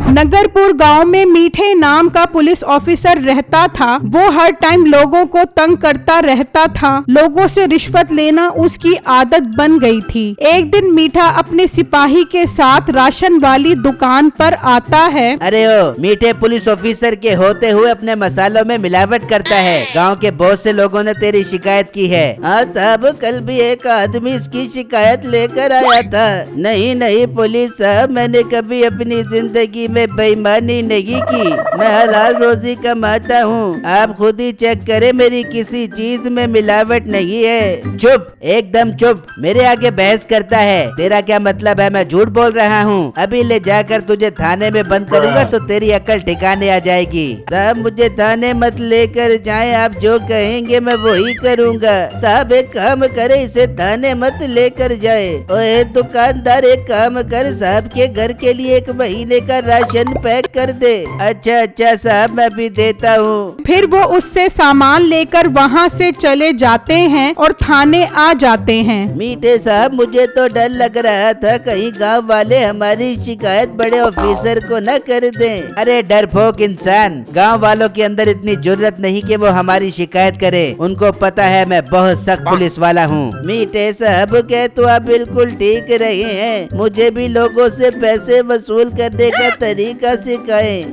नगरपुर गांव में मीठे नाम का पुलिस ऑफिसर रहता था। वो हर टाइम लोगों को तंग करता रहता था। लोगों से रिश्वत लेना उसकी आदत बन गई थी। एक दिन मीठा अपने सिपाही के साथ राशन वाली दुकान पर आता है। अरे ओ, मीठे पुलिस ऑफिसर के होते हुए अपने मसालों में मिलावट करता है। गांव के बहुत से लोगों ने तेरी शिकायत की है। हाँ साहब, कल भी एक आदमी इसकी शिकायत लेकर आया था। नहीं पुलिस साहब, मैंने कभी अपनी जिंदगी में बेईमानी नहीं की। मैं हलाल रोजी कमाता हूँ। आप खुद ही चेक करें, मेरी किसी चीज में मिलावट नहीं है। चुप, एकदम चुप। मेरे आगे बहस करता है। तेरा क्या मतलब है मैं झूठ बोल रहा हूँ? अभी ले जाकर तुझे थाने में बंद करूँगा तो तेरी अक्ल ठिकाने आ जाएगी। साहब मुझे थाने मत लेकर जाएं, आप जो कहेंगे मैं वही करूँगा। साहब एक काम करे, इसे थाने मत लेकर जाए। ओए दुकानदार, एक काम कर, साहब के घर के लिए 1 महीने का राशन पैक कर दे। अच्छा साहब, मैं भी देता हूँ। फिर वो उससे सामान लेकर वहाँ से चले जाते हैं और थाने आ जाते हैं। मीठे साहब, मुझे तो डर लग रहा था कहीं गांव वाले हमारी शिकायत बड़े ऑफिसर को न कर दें। अरे डरपोक इंसान, गांव वालों के अंदर इतनी जुर्रत नहीं कि वो हमारी शिकायत करे। उनको पता है मैं बहुत सख्त पुलिस वाला हूँ। मीठे साहब कह तो आप बिल्कुल ठीक रहे हैं। मुझे भी लोगों से पैसे वसूल करने का तरीका सिखाएं।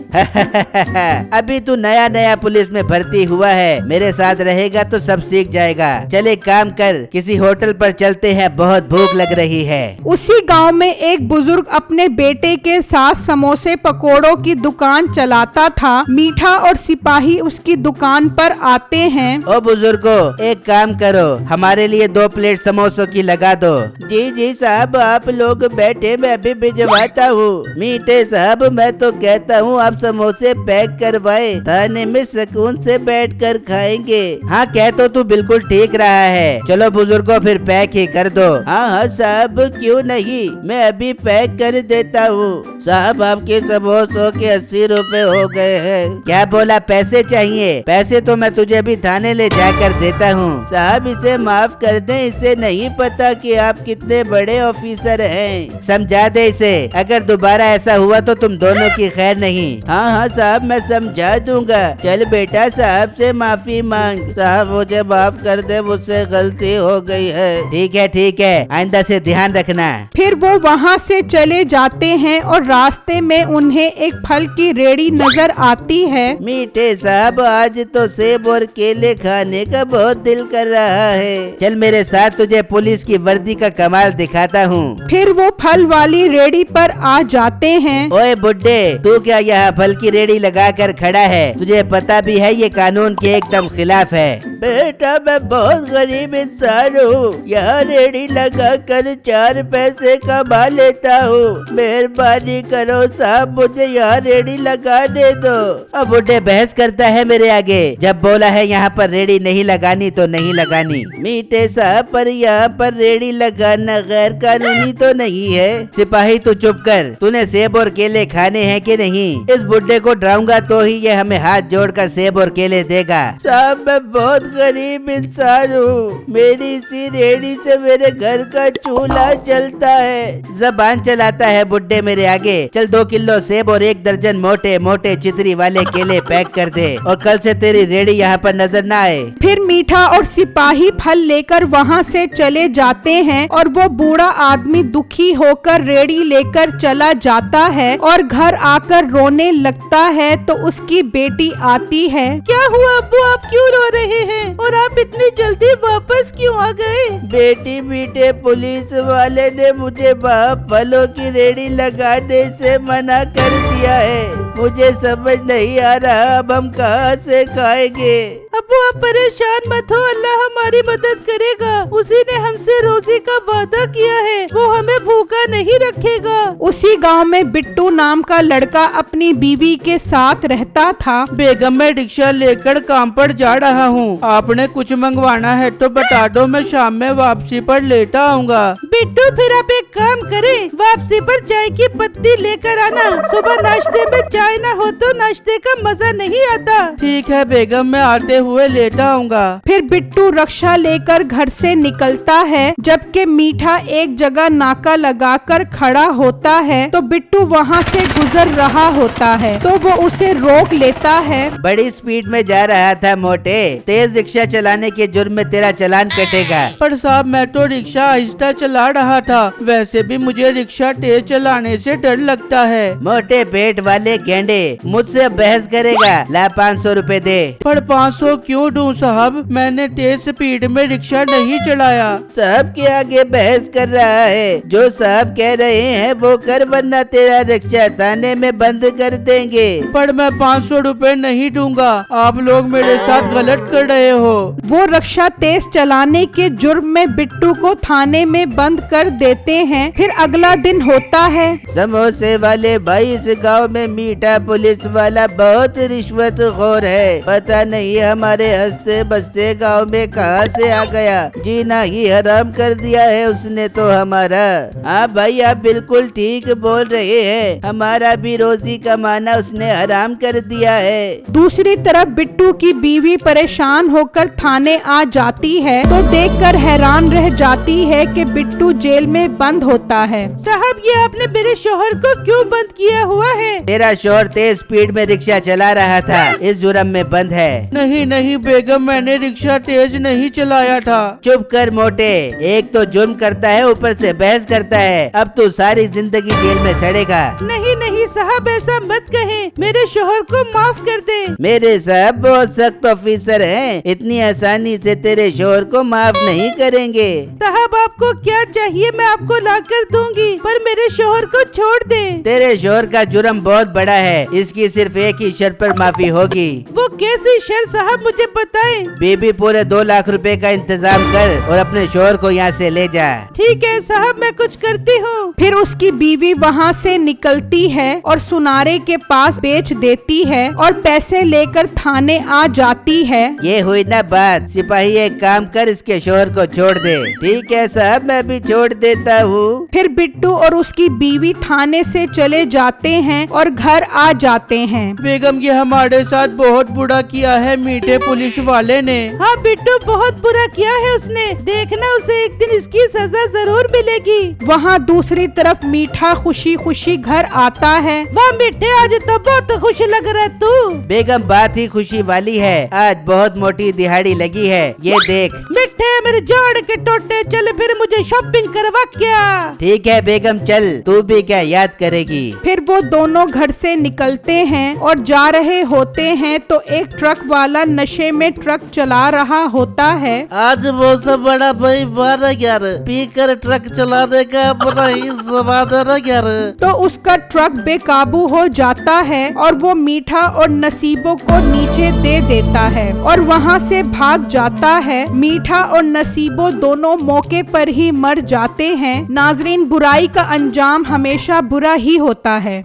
अभी तू नया पुलिस में भर्ती हुआ है, मेरे साथ रहेगा तो सब सीख जाएगा। चल एक काम कर, किसी होटल पर चलते हैं, बहुत भूख लग रही है। उसी गांव में एक बुजुर्ग अपने बेटे के साथ समोसे पकोड़ों की दुकान चलाता था। मीठा और सिपाही उसकी दुकान पर आते हैं। ओ बुजुर्गो, एक काम करो, हमारे लिए 2 प्लेट समोसों की लगा दो। जी साहब, आप लोग बैठे, मैं अभी भिजवाता हूँ। मीठे साहब, मैं तो कहता हूँ आप समोसे पैक करवाए, थाने में सुकून से बैठकर खाएंगे। हाँ कह तो तू बिल्कुल ठीक रहा है। चलो बुजुर्गो फिर पैक ही कर दो। हाँ साहब, क्यों नहीं, मैं अभी पैक कर देता हूँ। साहब आपके समोसों के 80 रुपए हो गए हैं। क्या बोला, पैसे चाहिए? पैसे तो मैं तुझे अभी थाने ले जाकर देता हूँ। साहब इसे माफ कर दें, इसे नहीं पता कि आप कितने बड़े ऑफिसर हैं। समझा दे इसे, अगर दोबारा ऐसा हुआ तो तुम दोनों की खैर नहीं। हाँ साहब, मैं समझा दूंगा। चल बेटा, साहब से माफी मांग। साहब मुझे माफ कर दे, मुझसे गलती हो गई है। ठीक है, आइंदा से ध्यान रखना। फिर वो वहाँ से चले जाते हैं और रास्ते में उन्हें एक फल की रेड़ी नजर आती है। मीठे साहब, आज तो सेब और केले खाने का बहुत दिल कर रहा है। चल मेरे साथ, तुझे पुलिस की वर्दी का कमाल दिखाता हूँ। फिर वो फल वाली रेड़ी पर आ जाते हैं। ओए बुड्ढे, तू क्या यहाँ फल की रेड़ी लगा कर खड़ा है? तुझे पता भी है ये कानून के एकदम खिलाफ है। बेटा मैं बहुत गरीब इंसान हूँ, यहाँ रेड़ी लगा कर 4 पैसे कमा लेता हूँ। मेहरबानी करो साहब, मुझे यहाँ रेड़ी लगाने दो। अब बुड्ढे बहस करता है मेरे आगे। जब बोला है यहाँ पर रेड़ी नहीं लगानी तो नहीं लगानी। मीठे साहब, पर यहाँ पर रेड़ी लगाना गैर कानूनी तो नहीं है? सिपाही तू चुप कर, तूने सेब और केले खाने हैं कि नहीं? इस बुड्ढे को डराऊंगा तो ही ये हमें हाथ जोड़कर सेब और केले देगा। साहब मैं बहुत गरीब इंसान हूँ, मेरी इसी रेड़ी से मेरे घर का चूल्हा चलता है। जबान चलाता है बुड्ढे मेरे आगे। चल 2 किलो सेब और 1 दर्जन मोटे मोटे चितरी वाले केले पैक कर दे, और कल से तेरी रेड़ी यहाँ पर नजर न आए। फिर मीठा और सिपाही फल लेकर वहाँ से चले जाते हैं और वो बूढ़ा आदमी दुखी होकर रेड़ी लेकर चला जाता है और घर आकर रोने लगता है। तो उसकी बेटी आती है। क्या हुआ अब्बू, आप क्यों रो रहे हैं और आप इतनी जल्दी वापस क्यों आ गए? बेटी, मीठे पुलिस वाले ने मुझे वहाँ फलों की रेड़ी लगाने से मना कर दिया है। मुझे समझ नहीं आ रहा अब हम कहाँ से खाएंगे। अब्बू आप परेशान मत हो, अल्लाह हमारी मदद करेगा। उसी ने हमसे रोजी का वादा किया है, वो हमें भूखा नहीं रखेगा। उसी गांव में बिट्टू नाम का लड़का अपनी बीवी के साथ रहता था। बेगम मैं रिक्शा लेकर काम पर जा रहा हूँ, आपने कुछ मंगवाना है तो बता दो, मैं शाम में वापसी पर लेता आऊँगा। बिट्टू फिर आप एक काम करें, वापसी पर चाय की पत्ती लेकर आना। सुबह नाश्ते में चाय न हो तो नाश्ते का मजा नहीं आता। ठीक है बेगम, मैं आते हुए लेटा आऊँगा। फिर बिट्टू रक्षा लेकर घर से निकलता है। जबकि मीठा एक जगह नाका लगाकर खड़ा होता है तो बिट्टू वहाँ से गुजर रहा होता है तो वो उसे रोक लेता है। बड़ी स्पीड में जा रहा था मोटे, तेज रिक्शा चलाने के जुर्म में तेरा चालान कटेगा। पर साहब मैं तो रिक्शा आहिस्ता चला रहा था, वैसे भी मुझे रिक्शा तेज चलाने से डर लगता है। मोटे पेट वाले गेंडे, मुझसे बहस करेगा? ला 500 रुपए दे। पर 500 क्यों दूं साहब, मैंने तेज स्पीड में रिक्शा नहीं चलाया। साहब के आगे बहस कर रहा है, जो साहब कह रहे हैं वो कर, वरना तेरा रिक्शा थाने में बंद कर देंगे। पर मैं 500 रुपए नहीं दूंगा, आप लोग मेरे साथ गलत कर रहे हो। वो रिक्शा तेज चलाने के जुर्म में बिट्टू को थाने में बंद कर देते हैं। फिर अगला दिन होता है। समोसे वाले भाई, इस गांव में मीठा पुलिस वाला बहुत रिश्वतखोर है। पता नहीं हमारे हंसते बसते गांव में कहां से आ गया, जीना ही हराम कर दिया है उसने तो हमारा। हाँ भाई, आप बिल्कुल ठीक बोल रहे हैं, हमारा भी रोजी कमाना उसने हराम कर दिया है। दूसरी तरफ बिट्टू की बीवी परेशान होकर थाने आ जाती है तो देखकर हैरान रह जाती है कि बिट्टू जेल में बंद होता है। साहब, ये आपने मेरे शोहर को क्यों बंद किया हुआ है? तेरा शोहर तेज स्पीड में रिक्शा चला रहा था, इस जुर्म में बंद है। नहीं नहीं बेगम, मैंने रिक्शा तेज नहीं चलाया था। चुप कर मोटे, एक तो जुर्म करता है ऊपर से बहस करता है, अब तू सारी जिंदगी जेल में सड़ेगा। नहीं नहीं साहब, ऐसा मत कहे, मेरे शोहर को माफ कर दे। मेरे साहब बहुत सख्त ऑफिसर हैं, इतनी आसानी से तेरे शोहर को माफ नहीं करेंगे। साहब, आपको क्या चाहिए मैं आपको ला कर दूंगी, पर मेरे शोहर को छोड़ दे। तेरे शोहर का जुर्म बहुत बड़ा है, इसकी सिर्फ एक ही शर्त पर माफी होगी। वो कैसी शर्त साहब, मुझे बताएं। बेबी पूरे 2 लाख रुपए का इंतजाम कर और अपने शोहर को यहाँ से ले जा। ठीक है साहब, मैं कुछ करती हूँ। फिर उसकी बीवी वहाँ से निकलती है और सुनारे के पास बेच देती है और पैसे लेकर थाने आ जाती है। ये हुई ना बात, सिपाही एक काम कर, इसके शोहर को छोड़ दे। ठीक है साहब, मैं भी छोड़ देता हूँ। फिर बिट्टू और उसकी बीवी थाने से चले जाते हैं और घर आ जाते हैं। बेगम, ये हमारे साथ बहुत बुरा किया है मीठे पुलिस वाले ने। हाँ बिट्टू, बहुत बुरा किया है उसने, देखना उसे एक दिन इसकी सजा जरूर मिलेगी। वहाँ दूसरी तरफ मीठा खुशी खुशी घर आता है। वाह मीठे, आज तो बहुत खुश लग रहा है तू। बेगम, बात ही खुशी वाली है, आज बहुत मोटी दिहाड़ी लगी है, ये देख। मिठे, मेरे जोड़ के टोटे, चल फिर मुझे शॉपिंग करवा क्या। ठीक है बेगम, चल, तू भी क्या याद करेगी। फिर वो दोनों घर से निकलते हैं और जा रहे होते हैं तो एक ट्रक वाला नशे में ट्रक चला रहा होता है। आज वो सब बड़ा भाई 12-11 पी कर ट्रक चलाने का अपना ही स्वाद है यार। तो उसका ट्रक बेकाबू हो जाता है और वो मीठा और नसीबों को नीचे दे देता है और वहाँ से भाग जाता है। मीठा और नसीबों दोनों मौके पर ही मर जाते हैं। नाजरीन, बुराई का अंजाम हमेशा बुरा ही होता है।